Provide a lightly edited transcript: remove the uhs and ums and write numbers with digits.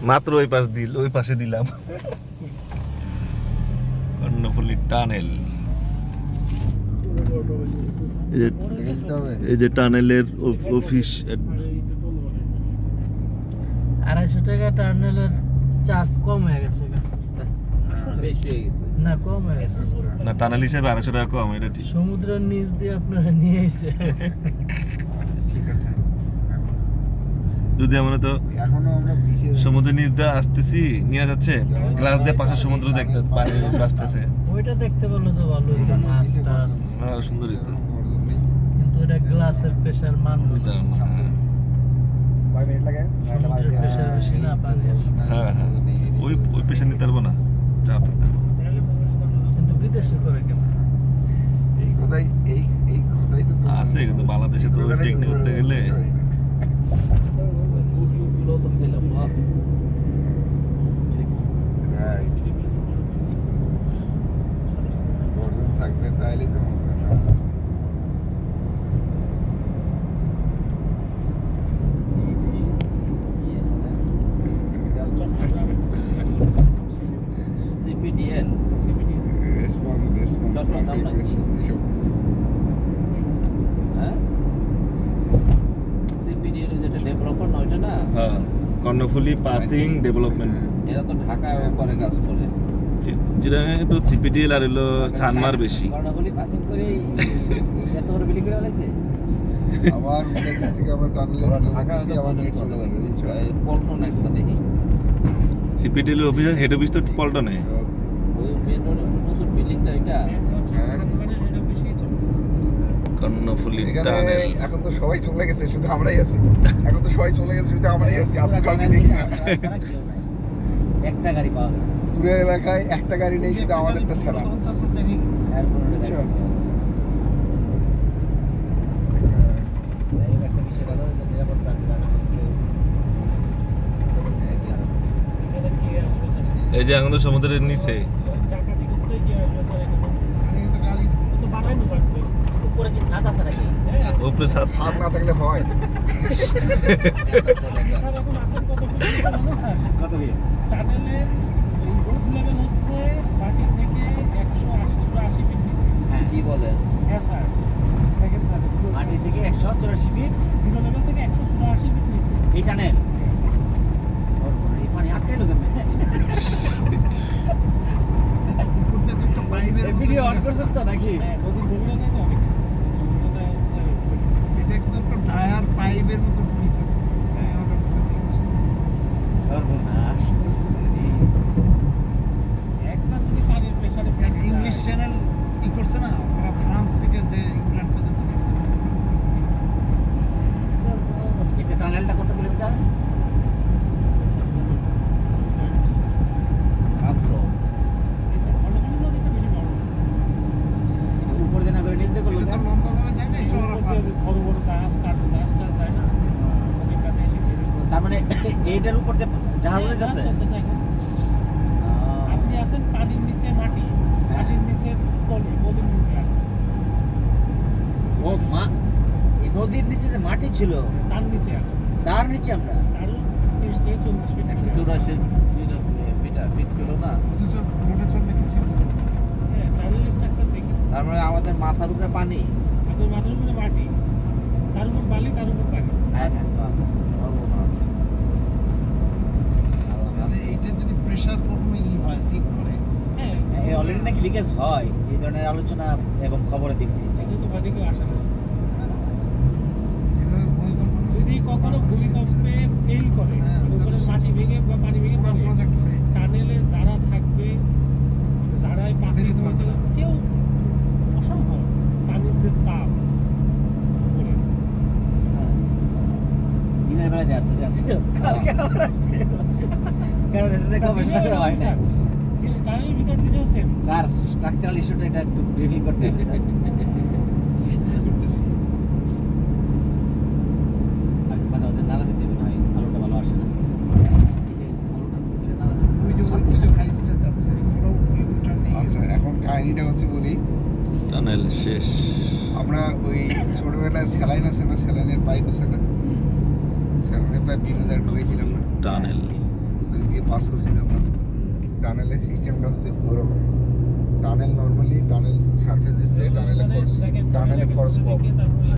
মাত্র ওই পাশে দিলাম কর্ণফুলী টানেল। এই যে টানেলের অফিস। 250 টাকা টানেলের চার্জ কম হয়ে গেছে, না কম হয়ে গেছে না, টানেল হিসেবে 250 টাকা কম, এটা ঠিক। সমুদ্রের নিচ দিয়ে আপনারা নিয়ে এসে যদি আমরা তো এখনো আমরা সমুদ্রের নিচ দিয়ে আসতেছি, নিয়ে যাচ্ছে গ্লাস দিয়ে পাশে সমুদ্র দেখতে পানি আসতেছে, ওইটা দেখতে পারলে তো ভালো হতো, মাছ টাছ সুন্দরই তো। কিন্তু এটা গ্লাসের প্রেসার মানবে না, সমুদ্রের প্রেসার বেশি না পানি। হ্যাঁ হ্যাঁ, ওই পেশা নিতে পারবো না, চাপ নিতে পারবো। কিন্তু বিদেশে করে কেমন এই কথাই তো আছে, কিন্তু বাংলাদেশে তো টেকনিক করতে গেলে গর্জন থাকবে, তাইলে তো সিপিডিএল রেসপন্স হ্যাঁ, সিপিডিএল যেটা ডেভেলপার না, ওইটা না। হ্যাঁ, কর্ণফুলী পাসিং ডেভেলপমেন্ট। এরা তো ঢাকায় করে কাজ করে, যেটা তো সিপিডিএল আর হলো সানমার বেশি। কর্ণফুলী পাসিং করে এত বড় বিল্ডিং করে ফেলেছে। আবার উল্লেখ থেকে আবার টানলে ঢাকা আবার নেক্সট চলে যাবে। পল্টন একটা দেখি, সিপিডিএল এর অফিস, হেড অফিস তো পল্টনে। ওই মেন রোডের নতুন বিল্ডিংটা, এটা কর্ণফুলী এখানে টানেল। এখন তো সবাই চলে গেছে, শুধু আমরাই আছি। এখন তো সবাই চলে গেছে, শুধু আমরাই আছি। আপনি কাউকে দেখি না। একটা গাড়ি পাওয়া যায়, পুরো এলাকায় একটা গাড়ি নেই, শুধু আমাদেরটা ছাড়া। একটা বিষয় ভালো, নিরাপত্তা আছে না। এই যে এখন তো সমুদ্রের নিচে। উপরে কি ছাদ আছে নাকি? উপরে ছাদ ছাদ না থাকলে হয়। টানেলের এই রোড লেভেল হচ্ছে মাটি থেকে 180-84 ফিট নিচে। কি বলেন? হ্যাঁ স্যার, দেখেন স্যার, মাটি থেকে 184 ফিট জিরো লেভেল থেকে 184 ফিট নিচে। এই টানেল। এই পানি আটকাইলো কেন? এই ভিডিও অন করছেন তো নাকি? হ্যাঁ, নদীর গভীরতা তো অনেক ছিল। নদীর গভীরতা হচ্ছে সর্বনাশ করছে রে। একবার যদি পানির প্রেসারে ইংলিশ চ্যানেল ই করছে না, ওরা ফ্রান্স থেকে যে ইংল্যান্ড পর্যন্ত গেছে। এটা টানেলটা কত কিলোমিটার? মাত্র নদীটা বেশি বড় না। উপর দিয়ে না করে নিচ দিয়ে করলো এটা তো কেন? লম্বা ভাবে যায় না, চওড়া উপর পার। দিয়ে যে বড় বড় জাহাজ, কার্গো জাহাজটা যায় না, নদীর কাছে এসে ঘিরে। তার মানে এইটার উপর দিয়ে জাহাজ উড়ে যাচ্ছে? চলতেছে এখন। আপনি আছেন পানির নিচে মাটি, মাটির নিচে পলির নিচে আছে, ও মা, এই নদীর নিচে যে মাটি ছিল তার নিচে আছে, তার নিচে আমরা তারও 30 থেকে 40 ফিট নিচে আছে। 184 ফিট কিলো না। অথচ রোডে চললে কিছু না। হ্যাঁ, টানেল স্ট্রাকচার দেখি। তার মানে আমাদের মাথার উপরে পানি। আপনার মাথার উপরে মাটি, তার উপর বালি, তার উপর পানি। হ্যাঁ হ্যাঁ, সর্বনাশ। মানে এইটা যদি প্রেসার কখনো ই হয়, লিক করে, হ্যাঁ, অলরেডি নাকি লিকেজ হয়, এই ধরনের আলোচনা এবং খবরে দেখছি। এটা তো বাদিকে আসে না। যেভাবে ভূমিকম্প যদি কখনো ভূমিকম্পে ফেল করে, হ্যাঁ, মানে উপরে মাটি ভেঙে বা পানি ভেঙে পুরো পড়ে, প্রজেক্ট হয়ে টানেলে যারা থাকবে, যারা এই পাশে বেরোতে পারবে না। কেউ অসম্ভব, পানির যে চাপ উপরে। দিনের বেলা দেওয়ার তো আছে, কালকে আবার আসছে। কারণ এটা গবেষণা করা হয় না। টানেলের ভিতর দিনেও সেম। স্যার, স্ট্রাকচারাল ইস্যুটা এটা একটু ব্রিফিং করতে হবে স্যার। আমি মাঝে মাঝে নাড়া দিতে হবে, নয় আলোটা ভালো আসে না। এই যে আলোটার ভিতরে নাড়া দিতে হবে। ওই যে হাইস্টটা যাচ্ছে, ওরাও ওইটা নিয়ে আচ্ছা, এখন কাহিনীটা হচ্ছে বলি। টানেল শেষ। আমরা ওই ছোটবেলায় স্যালাইন আছে না, স্যালাইনের পাইপ আছে না, স্যালাইনের পাইপ বিনোদার ঢুকেছিলাম না, টানেল। ওই দিয়ে পাস করছিলাম না। টানেলের সিস্টেমটা হচ্ছে ওরকম। টানেল নর্মালি টানেল সারফেস দিচ্ছে, টানেলে খরচ কম।